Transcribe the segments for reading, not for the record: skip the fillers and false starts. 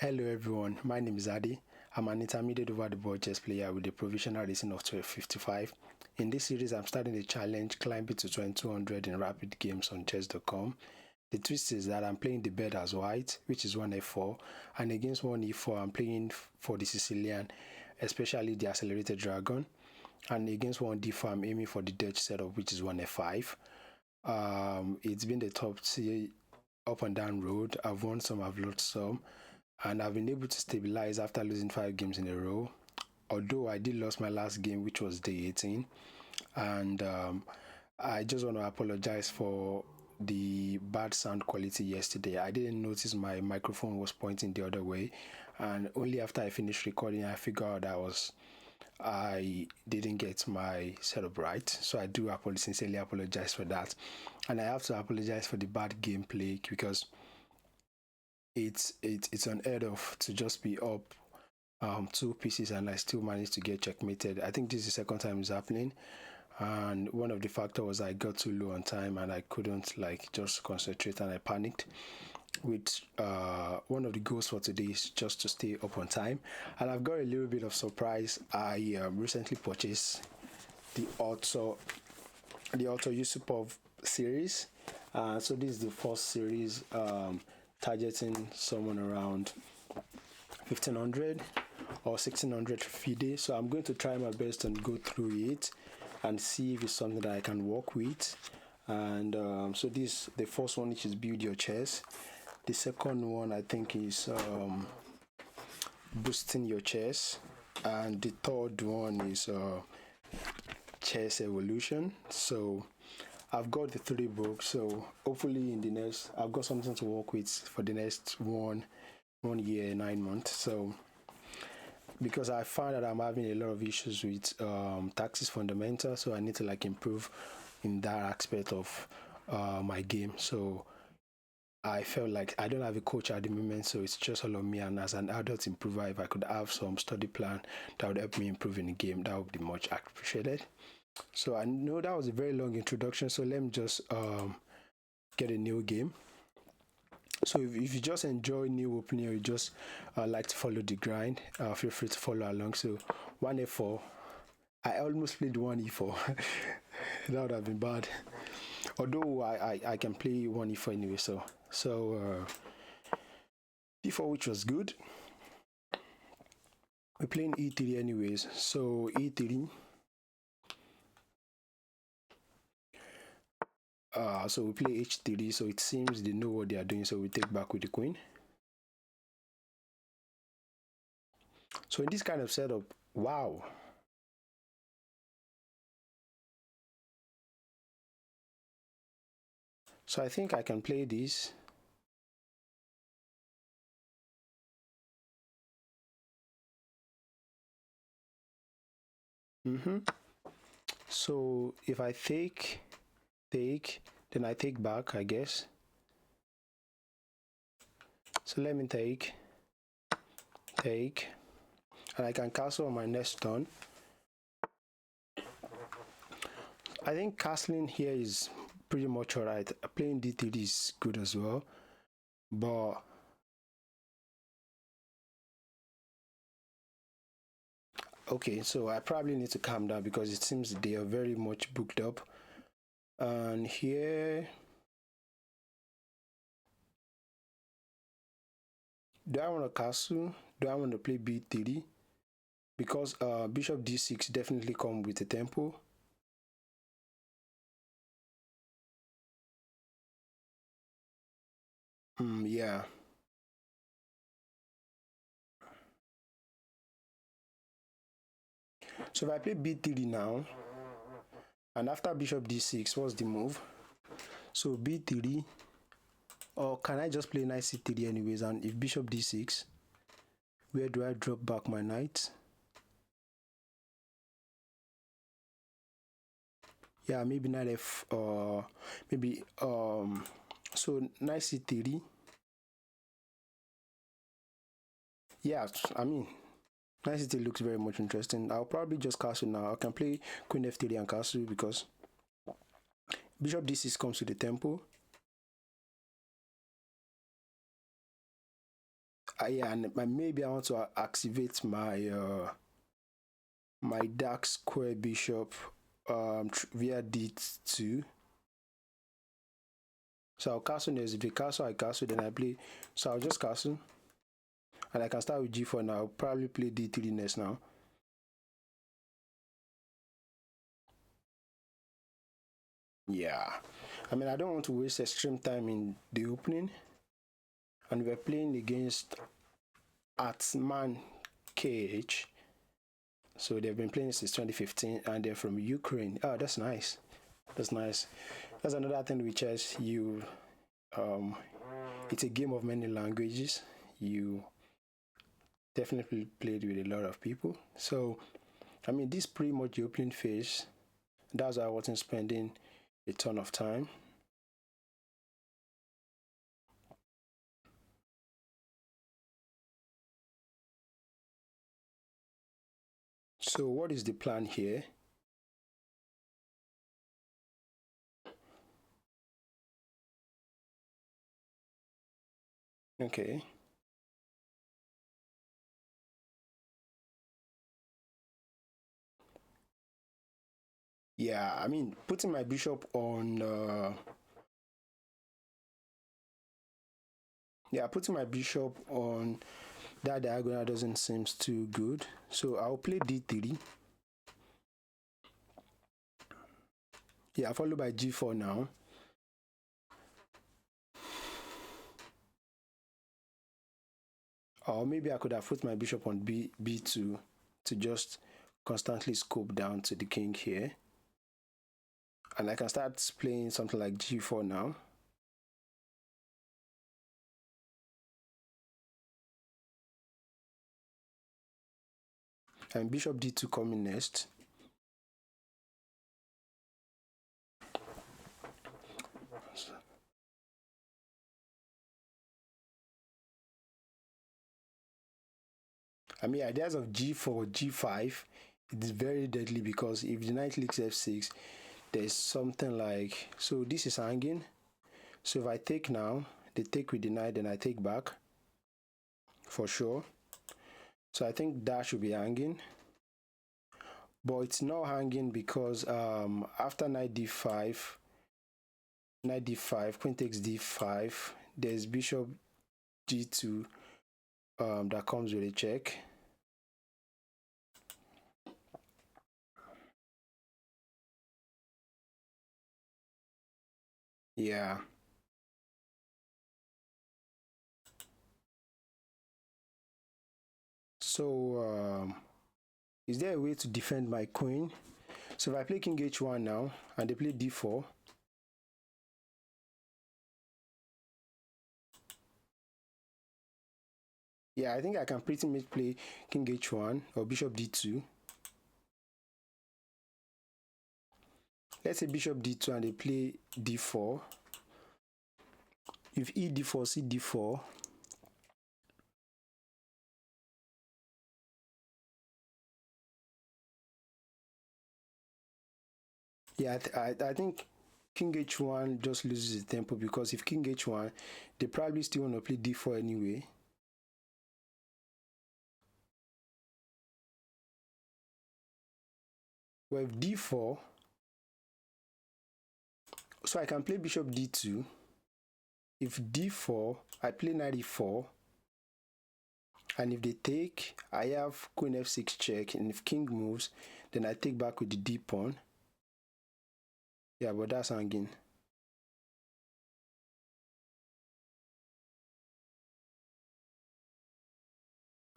Hello everyone, my name is Adi. I'm an intermediate over the board chess player with a provisional rating of 1255. In this series, I'm starting the challenge climbing to 2200 in rapid games on chess.com. The twist is that I'm playing the bed as white, which is 1f4, and against 1e4, I'm playing for the Sicilian, especially the accelerated dragon, and against 1d4, I'm aiming for the Dutch setup, which is 1f5. It's been the top tier up and down road. I've won some, I've lost some, and I've been able to stabilize after losing 5 games in a row. Although I did lose my last game, which was day 18, and I just want to apologize for the bad sound quality yesterday. I didn't notice my microphone was pointing the other way, and only after I finished recording, I figured out I didn't get my setup right. So I do sincerely apologize for that, and I have to apologize for the bad gameplay because it's unheard of to just be up 2 pieces and I still managed to get checkmated. I think this is the second time it's happening, and one of the factors was I got too low on time and I couldn't just concentrate, and I panicked. With one of the goals for today is just to stay up on time, and I've got a little bit of surprise. I recently purchased the Auto Unstopable series. So this is the first series, targeting someone around 1500 or 1600 FIDE. So I'm going to try my best and go through it and see if it's something that I can work with. And so this, the first one, which is build your chess. The second one I think is boosting your chess, and the third one is chess evolution. So I've got the 3 books, so hopefully in the next I've got something to work with for the next 1 year 9 months. So because I found that I'm having a lot of issues with taxis fundamental, so I need to improve in that aspect of my game. So I felt like I don't have a coach at the moment, so it's just all on me. And as an adult improver, if I could have some study plan that would help me improve in the game, that would be much appreciated. So I know that was a very long introduction, so let me just get a new game. So if you just enjoy new opening, or you just like to follow the grind, feel free to follow along. So 1f4, I almost played 1e4. That would have been bad. Although I can play 1e4 anyway, so d4, which was good. We're playing e3 anyways, so e3. So we play h3, so it seems they know what they are doing, so we take back with the queen. So in this kind of setup, wow. So I think I can play this. So if I take, then I take back, I guess. So let me take, and I can castle on my next turn. I think castling here is pretty much alright. Playing d3 is good as well, but okay, so I probably need to calm down because it seems they are very much booked up. And here, do I want to castle? Do I want to play b3? Because bishop d6 definitely come with a tempo. Yeah. So if I play b3 now, and after bishop d6, what's the move? So b3, or can I just play knight c3 anyways? And if bishop d6, where do I drop back my knight? Yeah, maybe knight f, maybe so knight c3. Yeah, I mean, knight c3 looks very much interesting. I'll probably just castle now. I can play queen f3 and castle because bishop d6 comes with the tempo. Yeah, and maybe I want to activate my my dark square bishop via d2. So I'll castle next. If they castle, I castle, then I play. So I'll just castle. And I can start with g4 now. I'll probably play d3 next now. Yeah. I mean, I don't want to waste extreme time in the opening. And we're playing against Atman KH. So they've been playing since 2015 and they're from Ukraine. Oh, that's nice. That's nice. That's another thing with chess. It's a game of many languages. You definitely played with a lot of people. So, I mean, this is pretty much the opening phase. That's why I wasn't spending a ton of time. So, what is the plan here? Okay. Yeah, I mean, putting my bishop on putting my bishop on that diagonal doesn't seem too good. So I'll play d3. Yeah, followed by g4 now. Or maybe I could have put my bishop on b2 to just constantly scope down to the king here. And I can start playing something like g4 now. And bishop d2 coming next. I mean, ideas of g4, g5, it's very deadly because if the knight takes f6, there's something like, so this is hanging. So if I take now, they take with the knight, then I take back for sure. So I think that should be hanging. But it's not hanging because after knight d5, queen takes d5, there's bishop g2 that comes with a check. Yeah. So is there a way to defend my queen? So if I play king h1 now and they play d4, yeah, I think I can pretty much play king h1 or bishop d2. Let's say bishop d2 and they play d4. If e d4, c d4, yeah, I think king h1 just loses the tempo because if king h1, they probably still want to play d4 anyway. Well, if d4, so I can play bishop d2. If d4, I play knight e4. And if they take, I have queen f6 check. And if king moves, then I take back with the d pawn. Yeah, but that's hanging.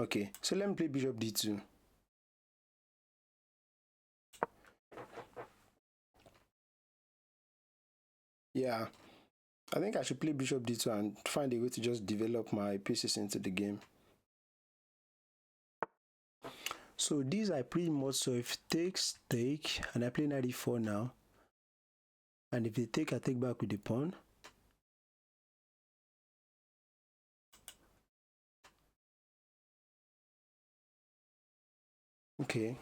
Okay, so let me play bishop d2. Yeah, I think I should play bishop d2 and find a way to just develop my pieces into the game. So these are pretty much, so if takes, take, and I play knight e4 now. And if they take, I take back with the pawn. Okay.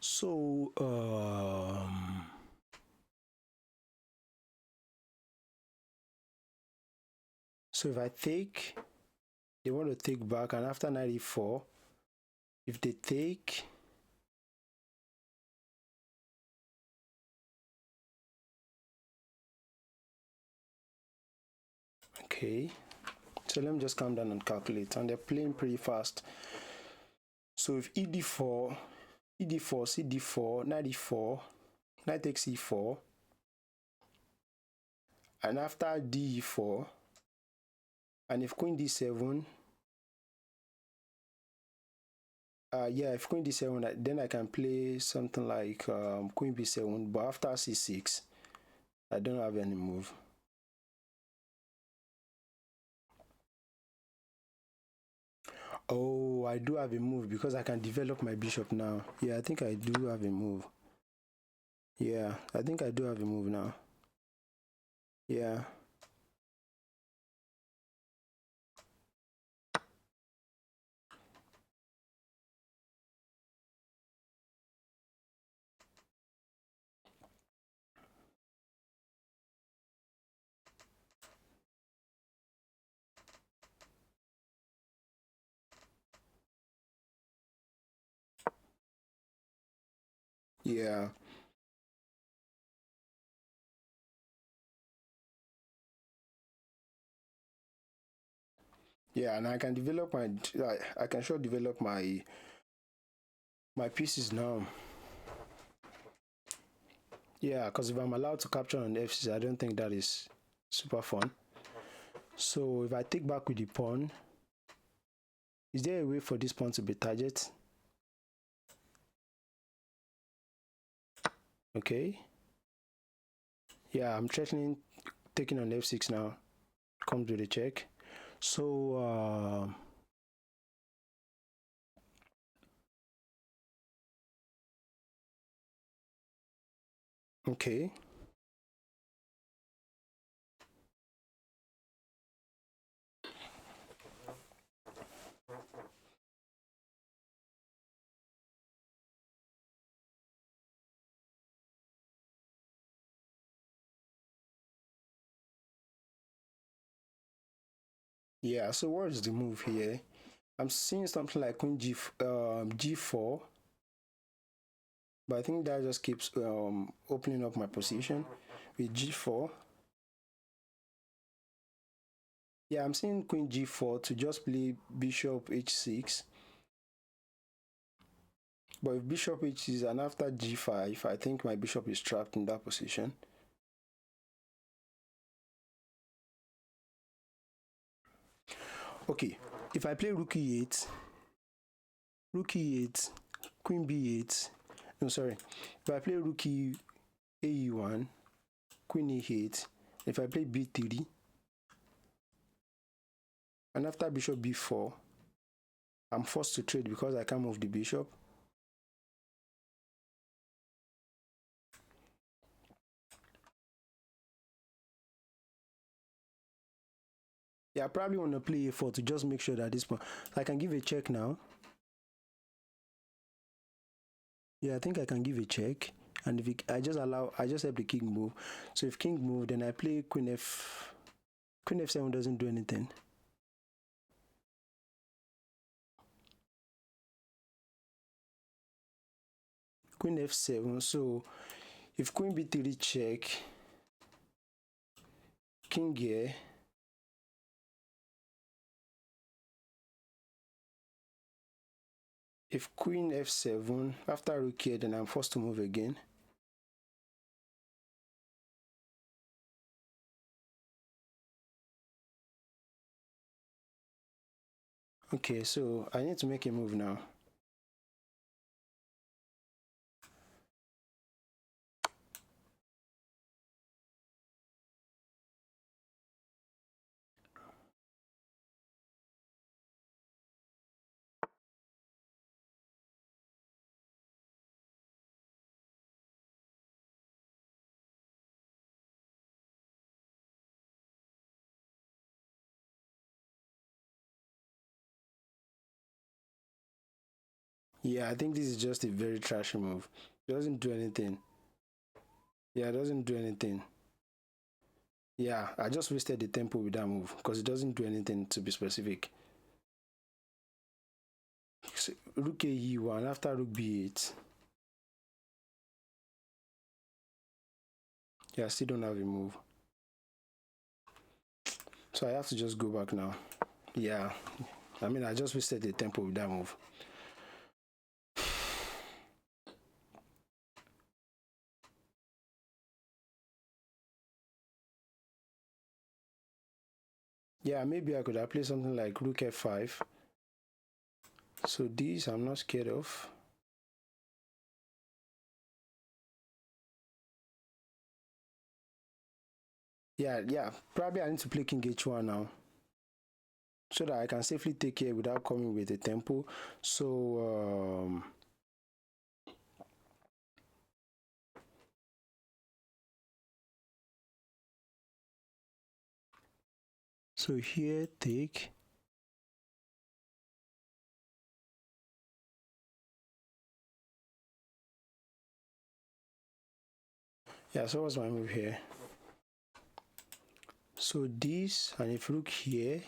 So So if I take, they want to take back, and after knight e4, if they take, okay, so let me just calm down and calculate. And they're playing pretty fast. So if ed4, ed4, cd4, knight e4, knight takes e4, and after de4, and if queen d7, if queen d7, then I can play something like queen b7, but after c6, I don't have any move. Oh, I do have a move because I can develop my bishop now. Yeah, I think I do have a move. Yeah, I think I do have a move now. Yeah. Yeah. Yeah, and I can develop I can sure develop my pieces now. Yeah, because if I'm allowed to capture on f6, I don't think that is super fun. So if I take back with the pawn, is there a way for this pawn to be target? Okay. Yeah, I'm threatening taking on f6 now. Comes with a check. So okay. Yeah, so what is the move here? I'm seeing something like queen g4, but I think that just keeps opening up my position with g4. Yeah, I'm seeing queen g4 to just play bishop h6. But if bishop h6 and after g5, I think my bishop is trapped in that position. Okay, if I play rook e8, queen b8, no sorry, if I play rook ae1, queen e8, if I play b3, and after bishop b4, I'm forced to trade because I can't move the bishop. Yeah, I probably want to play a4 to just make sure that this one, I can give a check now. Yeah, I think I can give a check, and if I just help the king move. So if king move, then I play queen f7 doesn't do anything. Queen f7. So if queen b3 check, king here, if queen f7 after rook here, then I'm forced to move again. Okay, so I need to make a move now. Yeah, I think this is just a very trashy move. It doesn't do anything. Yeah, it doesn't do anything. Yeah, I just wasted the tempo with that move because it doesn't do anything to be specific. So, rook e1 after rook b8. Yeah, I still don't have a move. So I have to just go back now. Yeah, I mean, I just wasted the tempo with that move. Yeah, maybe I could have played something like rook f5. So these I'm not scared of. Yeah, probably I need to play king h1 now, so that I can safely take care without coming with a tempo. So here take. Yeah, so what's my move here? So this, and if rook here.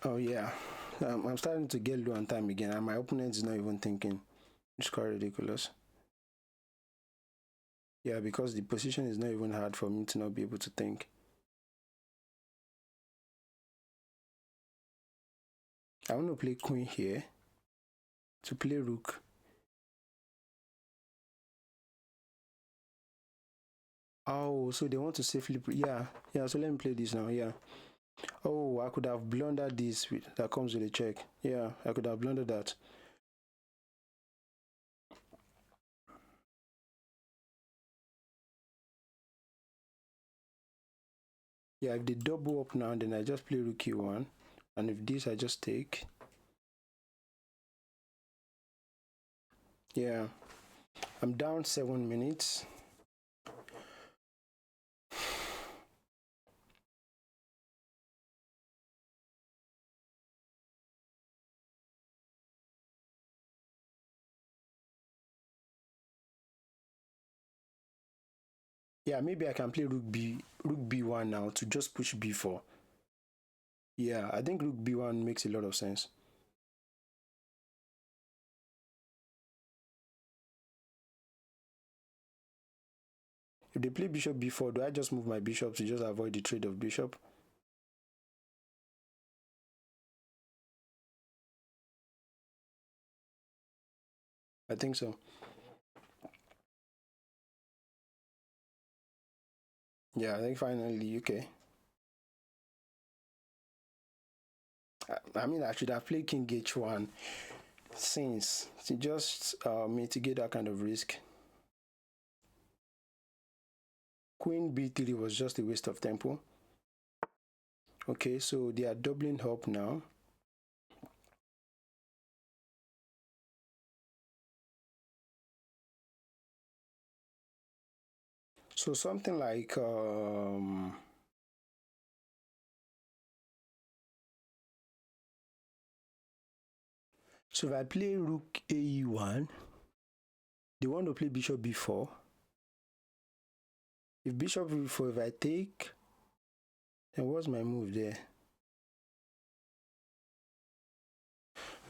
Oh yeah, I'm starting to get low on time again, and my opponent is not even thinking. It's quite ridiculous. Yeah, because the position is not even hard for me to not be able to think. I want to play queen here to play rook. Oh, so they want to safely. Yeah. So let me play this now. Yeah. Oh, I could have blundered this that comes with a check. Yeah, I could have blundered that. Yeah, if they double up now, then I just play rook e1, and if this I just take. Yeah, I'm down 7 minutes. Yeah, maybe I can play rook b1 now to just push b4. Yeah, I think rook b1 makes a lot of sense. If they play bishop b4, do I just move my bishop to just avoid the trade of bishop? I think so. Yeah, I think finally, okay. I mean, I should have played king h1 since to just mitigate that kind of risk. Queen b3 was just a waste of tempo. Okay, so they are doubling up now. So something like so if I play rook ae1, they want to play bishop b4. If bishop b4, if I take, then what's my move there?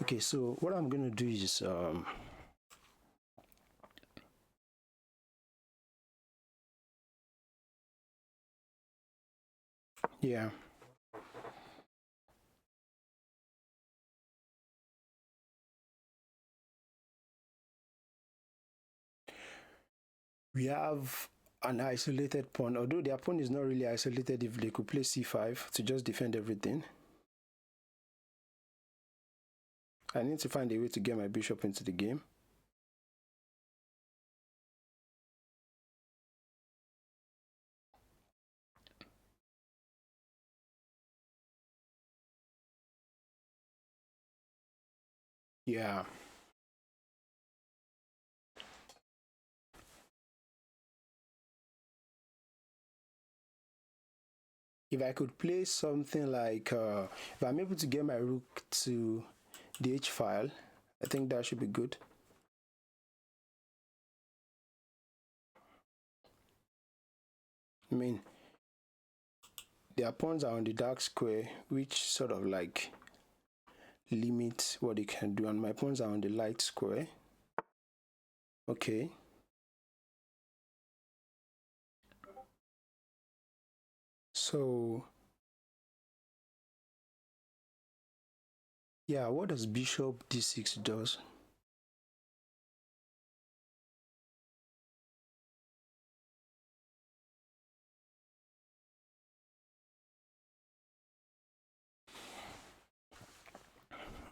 Okay, so what I'm gonna do is yeah. We have an isolated pawn, although their pawn is not really isolated. If they could play c5 to just defend everything. I need to find a way to get my bishop into the game. Yeah. If I could play something like, if I'm able to get my rook to the H file, I think that should be good. I mean, their pawns are on the dark square, which sort of like limits what they can do, and my pawns are on the light square. Okay. So, yeah, what does bishop d6 does?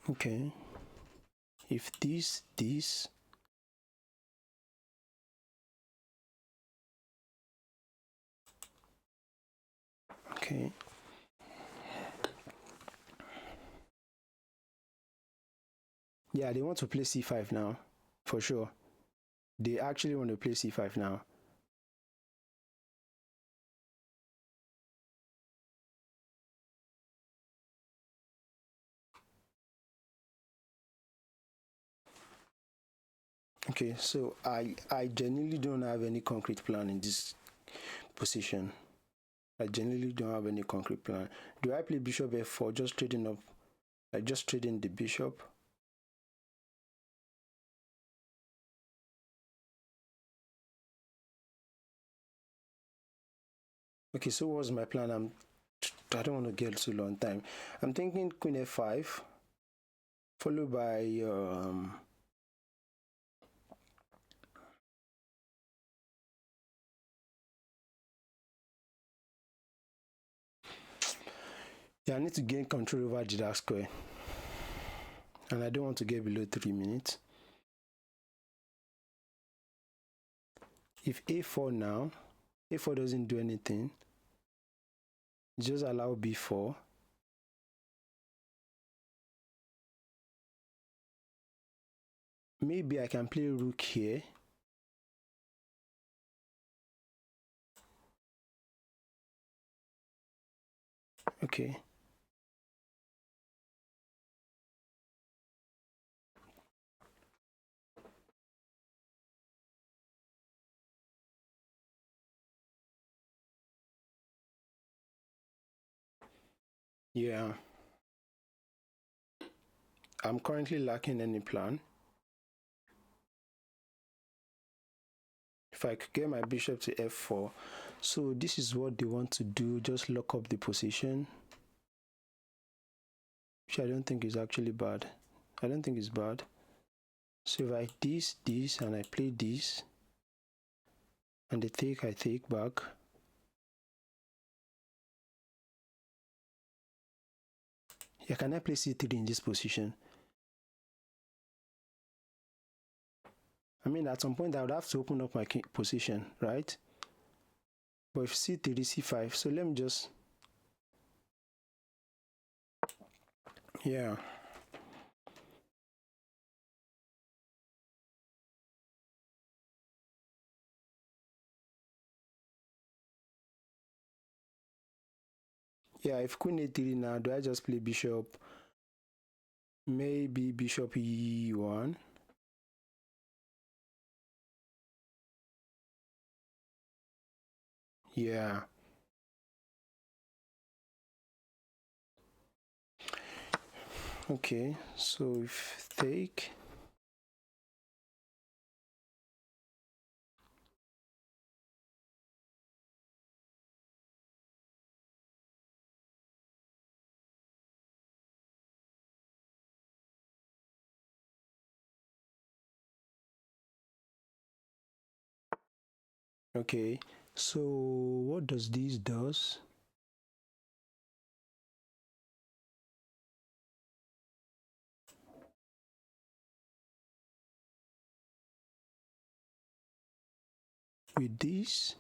Okay. If this, okay. Yeah, they want to play c5 now, for sure. They actually want to play c5 now. Okay, so I genuinely don't have any concrete plan in this position. I genuinely don't have any concrete plan. Do I play bishop f4, just trading up, like just trading the bishop? Okay, so what's my plan? I don't want to get too long time. I'm thinking queen f5, followed by yeah, I need to gain control over the dark square, and I don't want to get below 3 minutes. If a4 now, a4 doesn't do anything, just allow b4. Maybe I can play rook here. Okay. Yeah. I'm currently lacking any plan. If I could get my bishop to f4, so this is what they want to do, just lock up the position, which I don't think is actually bad. I don't think it's bad. So if I this, and I play this, and they take, I take back. Yeah, can I play c3 in this position? I mean, at some point I would have to open up my position, right? But if c3, c5, so let me just, yeah. Yeah, if queen a3 now, do I just play bishop? Maybe bishop e1. Yeah. Okay, so if take, okay, so what does this does? With this,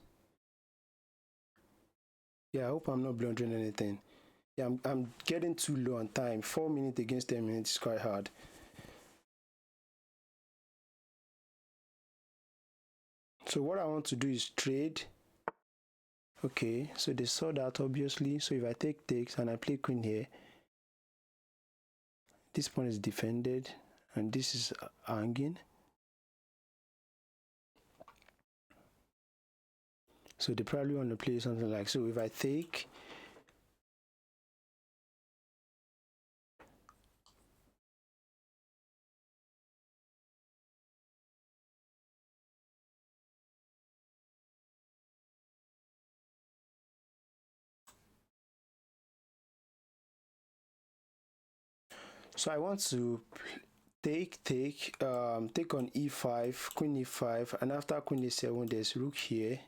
yeah, I hope I'm not blundering anything. Yeah, I'm getting too low on time. 4 minutes against 10 minutes is quite hard. So what I want to do is trade Okay, so they saw that obviously. So if I take takes and I play queen here, this pawn is defended and this is hanging. So they probably want to play something like, so if I take, so I want to take on e5, queen e5, and after queen e7 there's rook here.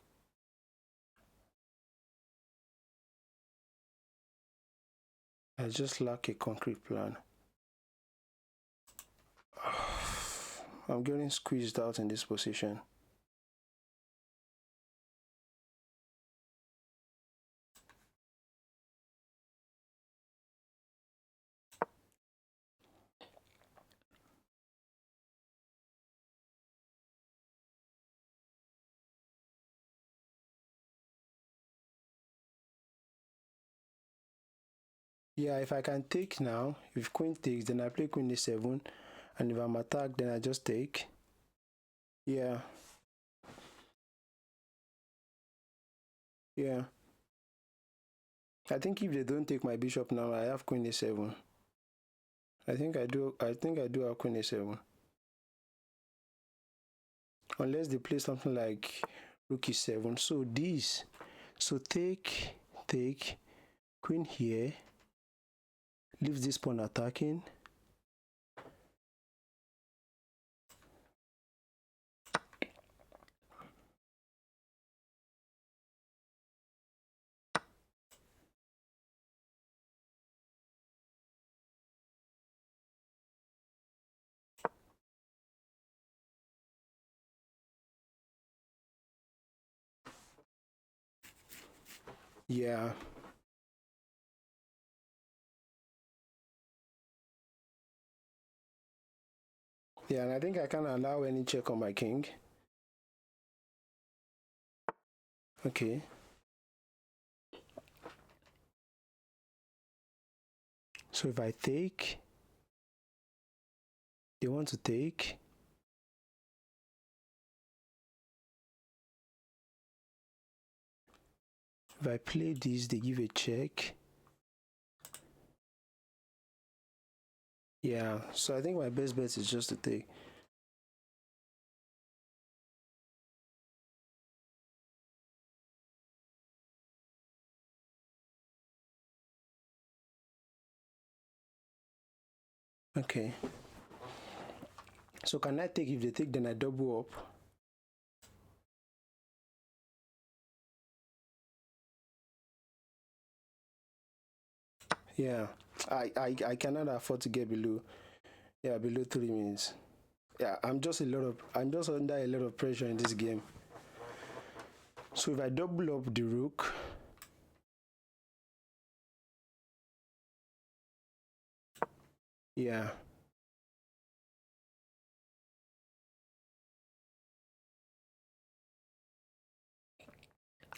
I just lack a concrete plan. I'm getting squeezed out in this position. Yeah, if I can take now, if queen takes, then I play queen e7, and if I'm attacked, then I just take. Yeah. Yeah. I think if they don't take my bishop now, I have queen a7. I think I do have queen a7. Unless they play something like rook e7. So this. So take, queen here. Leaves this pawn attacking. Yeah. Yeah, and I think I can't allow any check on my king. Okay. So if I take, they want to take. If I play this, they give a check. Yeah, so I think my best bet is just to take. Okay. So can I take? If they take, then I double up. Yeah, I cannot afford to get below 3 minutes. Yeah, I'm just under a lot of pressure in this game. So if I double up the rook, yeah.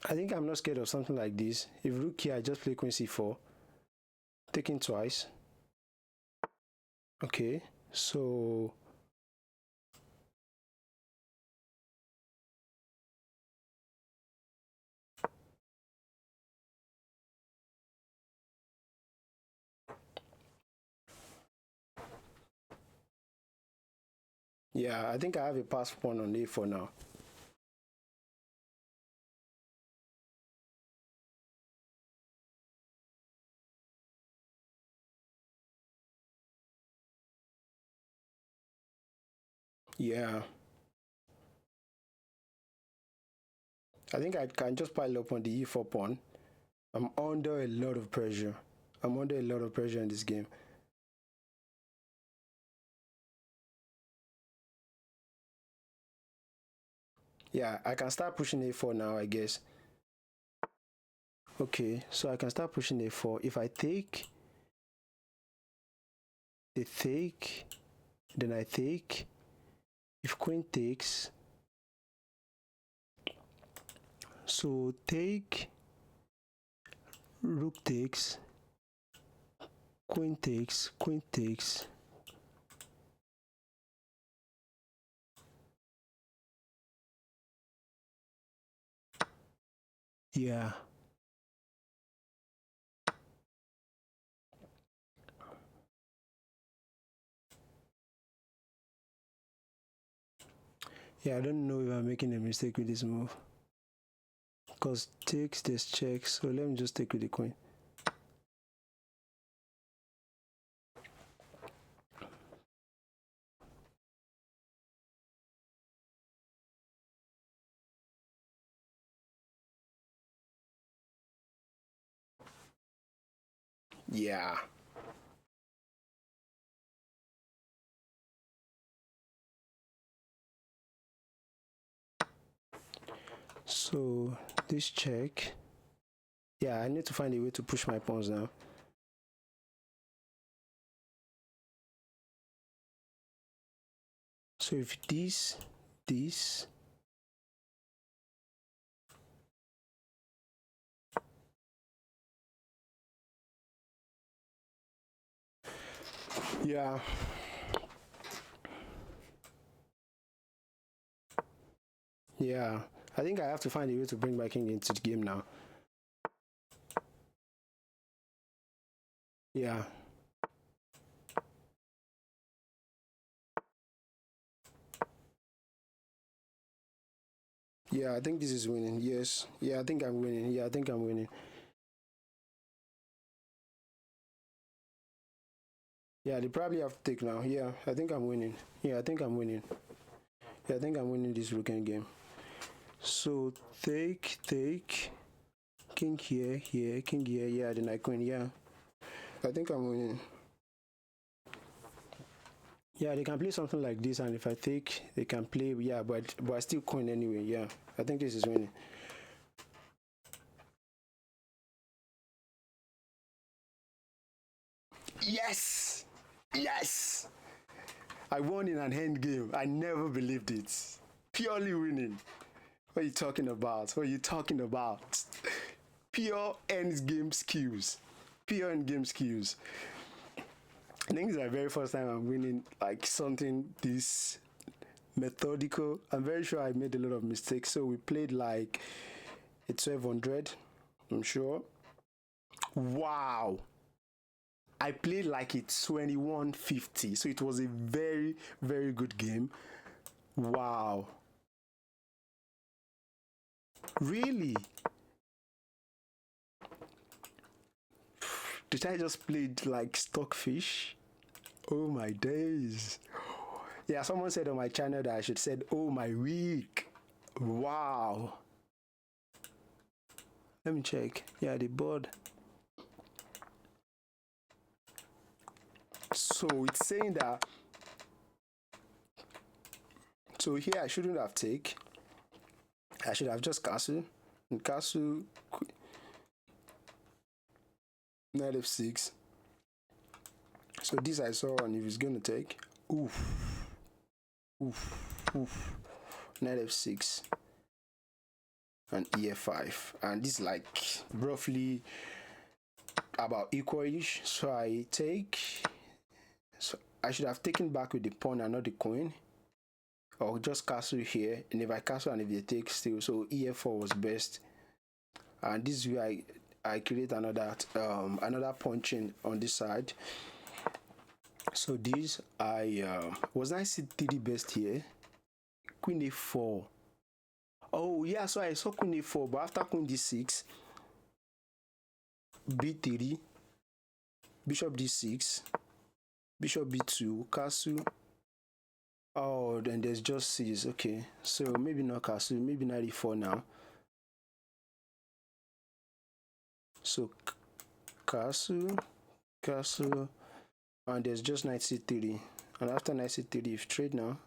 I think I'm not scared of something like this. If rook here, I just play queen c4, taking twice. Okay, so yeah, I think I have a pass pawn on a4 now. Yeah. I think I can just pile up on the e4 pawn. I'm under a lot of pressure. I'm under a lot of pressure in this game. Yeah, I can start pushing a4 now, I guess. Okay, so I can start pushing a4. If I take, they take, then I take. If queen takes, so take, rook takes, queen takes, queen takes. Yeah. Yeah, I don't know if I'm making a mistake with this move. Because takes, this check, so let me just take with the queen. Yeah. So this check. Yeah, I need to find a way to push my pawns now. So if this, yeah. Yeah, I think I have to find a way to bring my king into the game now. Yeah. Yeah, I think this is winning. Yes. Yeah, I think I'm winning. Yeah, I think I'm winning. Yeah, they probably have to take now. Yeah, I think I'm winning. Yeah, I think I'm winning. Yeah, I think I'm winning this rook game. So take, king here, king here. Yeah, then I queen. Yeah, I think I'm winning. Yeah, they can play something like this, and if I take, they can play. Yeah, but I still coin anyway. Yeah, I think this is winning. Yes, yes. I won in an end game. I never believed it. Purely winning. What are you talking about? What are you talking about? Pure end game skills. Pure end game skills. I think it's my very first time I'm winning like something this methodical. I'm very sure I made a lot of mistakes. So we played like a 1200, I'm sure. Wow. I played like a 2150. So it was a very, very good game. Wow. Really? Did I just play like stockfish? Oh my days. Yeah, someone said on my channel that I should say, oh my week. Wow. Let me check. Yeah, the board. So it's saying that. So here I shouldn't have take. I should have just castle. And castle. Knight f6. So this I saw, and if it's going to take. Oof. Oof. Oof. Knight f6. And ef5. And this is like roughly about equal-ish. So I take. So I should have taken back with the pawn and not the queen. Or just castle here. And if I castle and if they take still. So ef4 was best. And this is where I create another punching on this side. So this was I c3 best here? Queen a4. Oh yeah, so I saw queen a4, but after queen d6, b3, bishop d6, bishop b2, castle. Oh, then there's just c's. Okay, so maybe not castle, maybe knight e4 now. So castle, and there's just knight c3, and after knight c3, if trade now.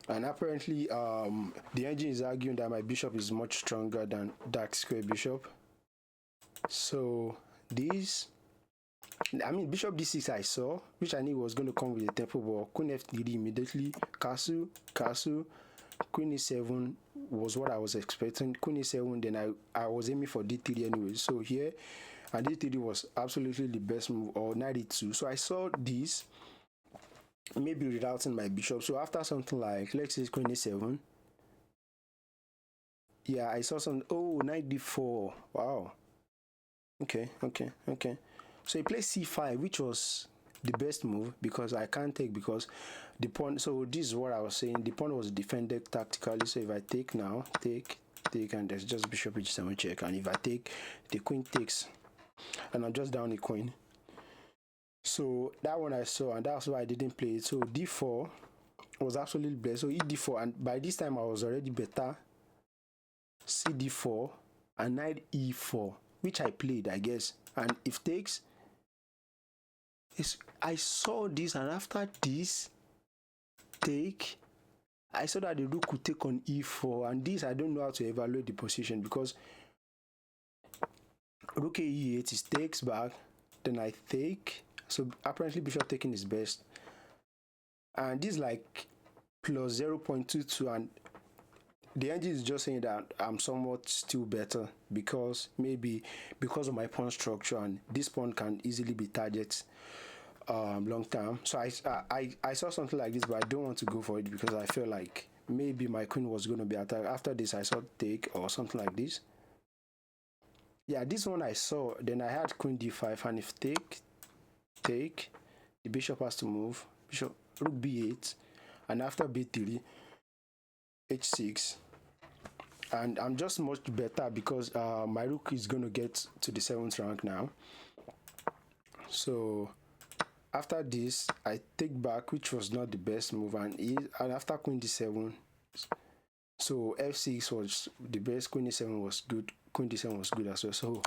And apparently, the engine is arguing that my bishop is much stronger than dark square bishop. So this, I mean, bishop d6 I saw, which I knew was going to come with a tempo ball. Queen f3 immediately, castle, queen e7, was what I was expecting. Queen e7, then I was aiming for d3 anyway. So here, and d3 was absolutely the best move, or knight e2. So I saw this, maybe rerouting my bishop. So after something like, let's say queen e7, yeah, I saw some, oh, knight d4, wow. Okay. So he played c5, which was the best move because I can't take, because the pawn, so this is what I was saying, the pawn was defended tactically. So if I take now, take, and there's just bishop h7 check, and if I take, the queen takes, and I'm just down a queen. So that one I saw, and that's why I didn't play it. So d4 was absolutely blessed. So e d4, and by this time I was already better. C d4 and knight e4, which I played, I guess. And if takes, I saw this, and after this take, I saw that the rook could take on e4, and this I don't know how to evaluate the position, because rook e8 is takes back, then I take. So apparently bishop taking is best, and this is like plus 0.22, and the engine is just saying that I'm somewhat still better, because maybe because of my pawn structure, and this pawn can easily be target long term. So I saw something like this, but I don't want to go for it because I feel like maybe my queen was going to be attacked. After this I saw take or something like this. Yeah, this one I saw, then I had queen d5, and if take, the bishop has to move, bishop rook b8, and after b3 h6, and I'm just much better because my rook is going to get to the 7th rank now. So after this I take back, which was not the best move, and after queen d7, so f6 was the best, queen e7 was good, queen d7 was good as well. So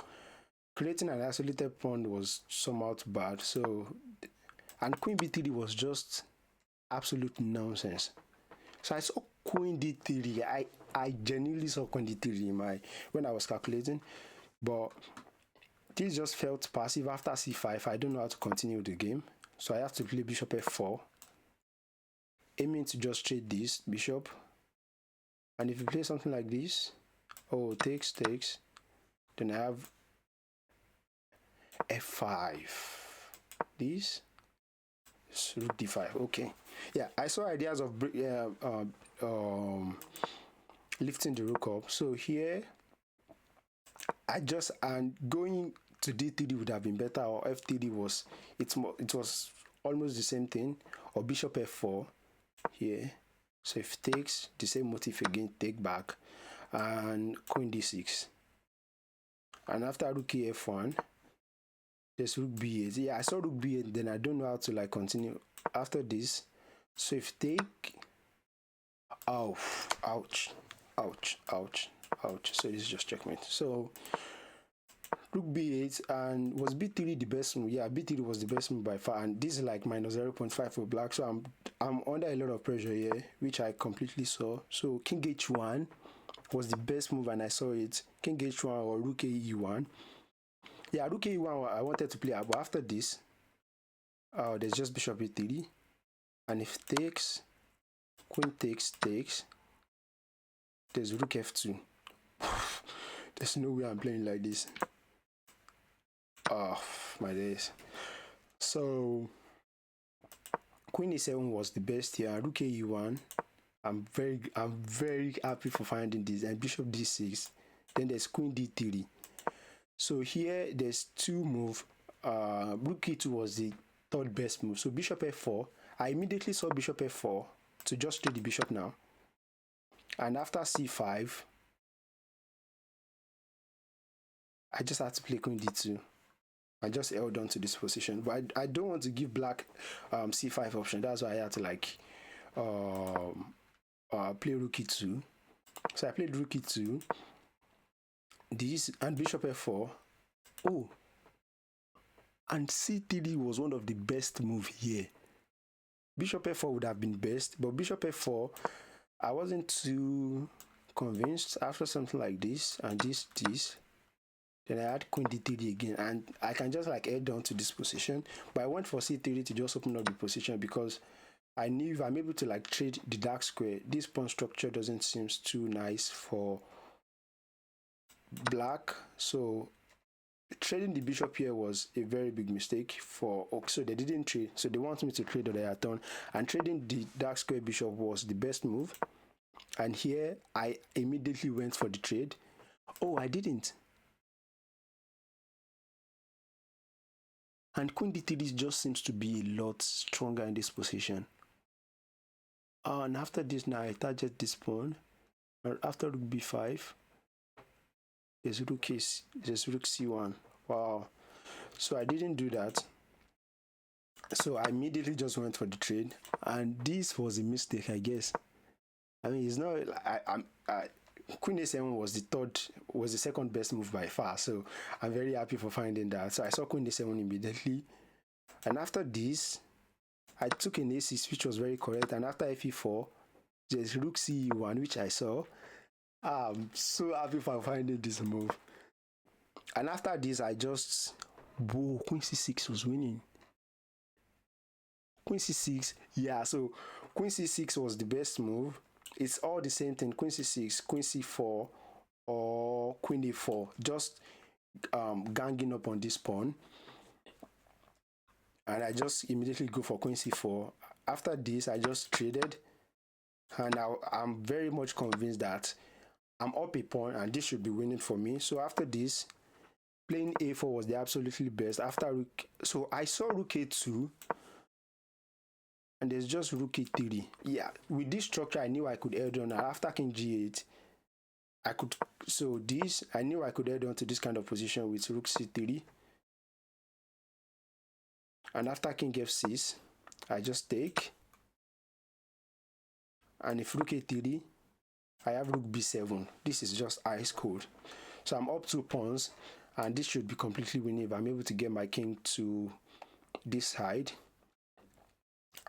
creating an isolated pawn was somehow bad. So, and queen b3 was just absolute nonsense. So I saw queen d3. I genuinely saw queen d3 when I was calculating, but this just felt passive. After c5, I don't know how to continue the game, so I have to play bishop f4, aiming to just trade this bishop. And if you play something like this, oh, takes, then I have f5. This rook d5. Okay, yeah, I saw ideas of lifting the rook up. So here and going to d3 would have been better, or f3 was, it was almost the same thing, or bishop f4 here. So if takes, the same motif again, take back, and queen d6, and after rook f1 there's rook b8. Yeah, I saw rook b8, then I don't know how to like continue after this. So if take, ouch, so this is just checkmate. So rook b8, and was b3 the best move? Yeah, b3 was the best move by far, and this is like minus 0.5 for black. So I'm under a lot of pressure here, which I completely saw. So king h1 was the best move, and I saw it. King h1 or rook e1. Yeah, rook e1 I wanted to play, but after this there's just bishop e3, and if takes, queen takes, there's rook f2. There's no way I'm playing like this. Oh my days. So queen e7 was the best here. Rook e1, I'm very happy for finding this, and bishop d6, then there's queen d3. So here there's two moves. Rook e2 was the third best move. So bishop f4, I immediately saw bishop f4 to just trade the bishop now, and after c5 I just had to play queen d2. I just held on to this position, but I don't want to give black c5 option. That's why I had to like play rook e2. So I played rook e2, this, and bishop f4. Oh, and c3 was one of the best move here. Bishop f4 would have been best, but bishop f4, I wasn't too convinced. After something like this and this, then I had queen d3 again, and I can just like head down to this position, but I went for c3 to just open up the position, because I knew if I'm able to like trade the dark square, this pawn structure doesn't seem too nice for black. So trading the bishop here was a very big mistake for Oak. So they didn't trade. So they want me to trade on their turn. And trading the dark square bishop was the best move. And here I immediately went for the trade. Oh, I didn't. And queen d3 just seems to be a lot stronger in this position. And after this now I target this pawn. And after rook b5, there's rook c1. Wow. So I didn't do that. So I immediately just went for the trade. And this was a mistake, I guess. I mean, it's not. Queen a7 was the second best move by far. So I'm very happy for finding that. So I saw queen a7 immediately, and after this, I took an a6, which was very correct. And after fe4, there's rook ce1, which I saw. I'm so happy for finding this move. And after this, I just whoa, queen c6 was winning. Queen c6, yeah. So queen c6 was the best move. It's all the same thing, queen c6, queen c4, or queen a4, just ganging up on this pawn. And I just immediately go for queen c4. After this, I just traded, and I'm very much convinced that I'm up a pawn and this should be winning for me. So after this, playing a4 was the absolutely best. After rook, so I saw rook a2, and there's just rook a3. Yeah, with this structure, I knew I could head on. After king g8, I could. So this, I knew I could head on to this kind of position with rook c3. And after king f6, I just take. And if rook a3, I have rook b7. This is just ice cold. So I'm up 2 pawns, and this should be completely winning if I'm able to get my king to this side.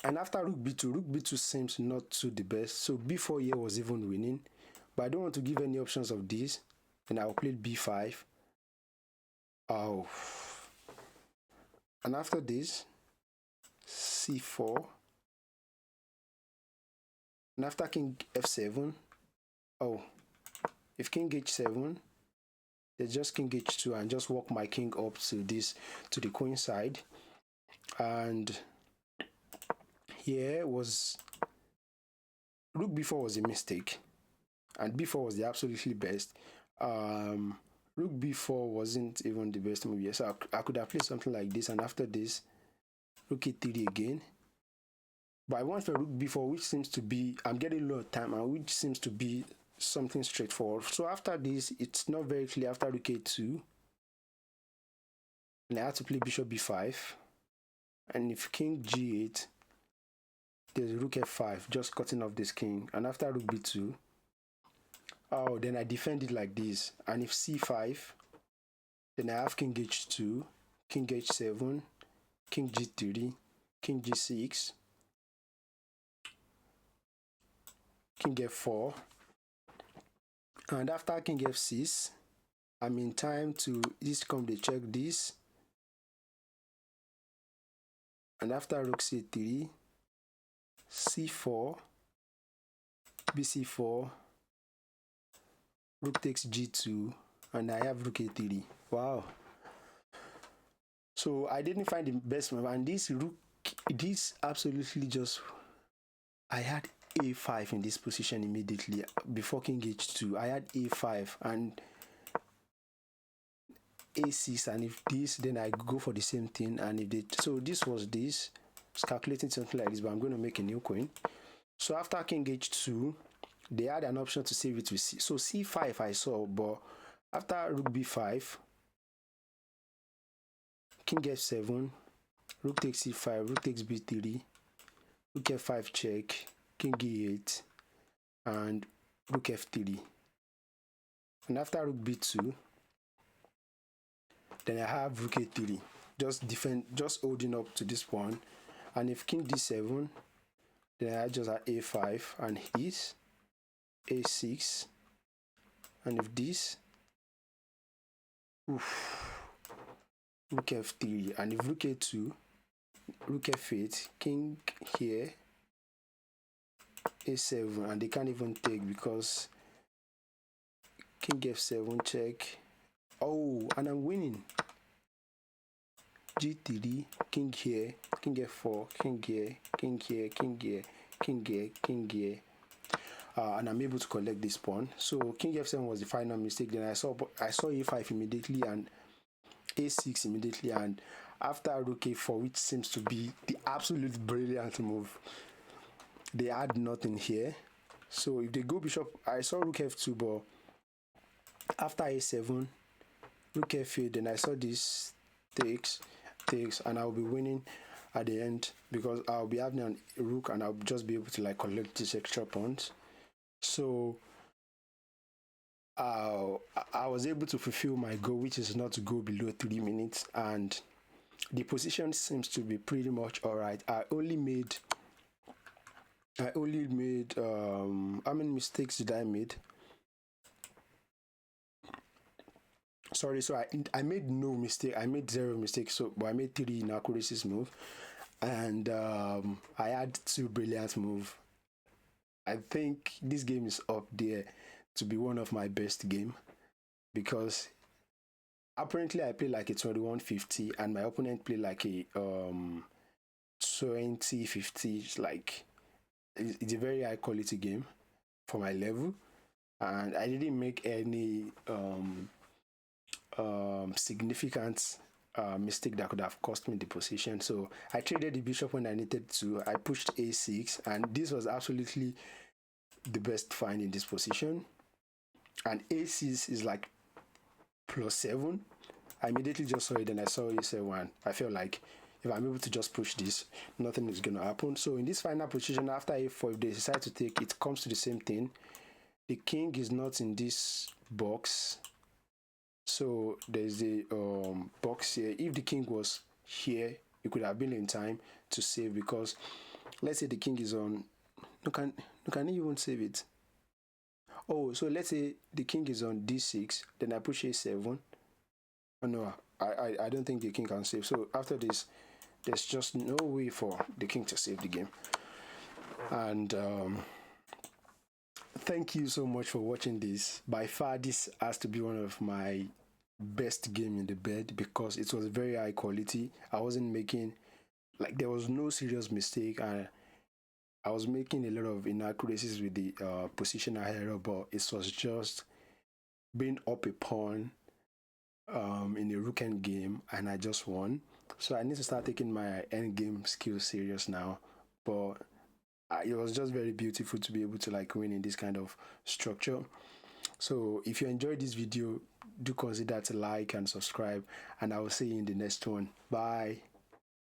And after rook b2 seems not to the best. So b4 here was even winning. But I don't want to give any options of this. And I'll play b5. Oh. And after this, c4. And after king f7. Oh. If king h7, there's just king h2 and just walk my king up to this, to the queen side. And here was rook b4 was a mistake, and b4 was the absolutely best. Rook b4 wasn't even the best move here, so I could have played something like this, and after this, rook e3 again. But I went for rook b4, which seems to be, I'm getting low time, and which seems to be something straightforward. So after this, it's not very clear. After rook a2, and I had to play bishop b5, and if king g8, there's rook f5, just cutting off this king. And after rook b2, oh, then I defend it like this. And if c5, then I have king h2, king h7, king g3, king g6, king f4. And after king f6, I'm in time to this come to check this. And after rook c3, c4, bc4, rook takes g2, and I have rook a3. Wow. So I didn't find the best move, and this rook, this absolutely just, I had a5 in this position immediately before king h2. I had a5 and a6, and if this, then I go for the same thing. And if they, so this was this, it's calculating something like this, but I'm going to make a new queen. So after king h2, they had an option to save it with c. So c5 I saw, but after rook b5, king f7, rook takes c5, rook takes b3, rook f5 check, king e8, and rook f3. And after rook b2, then I have rook a3, just defend, just holding up to this one. And if king d7, then I just have a5, and this a6, and if this, oof, rook f3, and if rook a2, rook f8, king here, a7, and they can't even take because king f7 check. Oh, and I'm winning. g3, king here, king f4, king here, king here, king here, king here, king here. And I'm able to collect this pawn. So king f7 was the final mistake. Then I saw a5 immediately and a6 immediately, and after rook a4, which seems to be the absolute brilliant move, they had nothing here. So if they go bishop, I saw rook f2, but after a7, rook f8, then I saw this takes, and I'll be winning at the end because I'll be having a rook and I'll just be able to like collect these extra pawns. So I was able to fulfill my goal, which is not to go below 3 minutes, and the position seems to be pretty much all right. I only made how many mistakes did I made? Sorry, so I made no mistake. I made 0 mistakes. So, but I made 3 inaccuracies move, and I had 2 brilliant move. I think this game is up there to be one of my best game because apparently I play like a 2150 and my opponent play like a 2050. It's like it's a very high quality game for my level, and I didn't make any significant mistake that could have cost me the position. So I traded the bishop when I needed to. I pushed a6, and this was absolutely the best find in this position. And a6 is like +7. I immediately just saw it and I saw a7. I felt like if I'm able to just push this, nothing is going to happen. So in this final position, after a4, if they decide to take, it comes to the same thing. The king is not in this box. So there's the box here. If the king was here, it could have been in time to save, because let's say the king is on. No, can you even save it? Oh, so let's say the king is on d6, then I push a7. Oh no, I don't think the king can save. So after this, there's just no way for the king to save the game. And thank you so much for watching this. By far, this has to be one of my best game in the bed because it was very high quality. I wasn't making, like, there was no serious mistake, and I was making a lot of inaccuracies with the positional error, but it was just being up a pawn in a rook end game, and I just won. So I need to start taking my end game skills serious now. But it was just very beautiful to be able to like win in this kind of structure. So if you enjoyed this video, do consider to like and subscribe, and I will see you in the next one. Bye.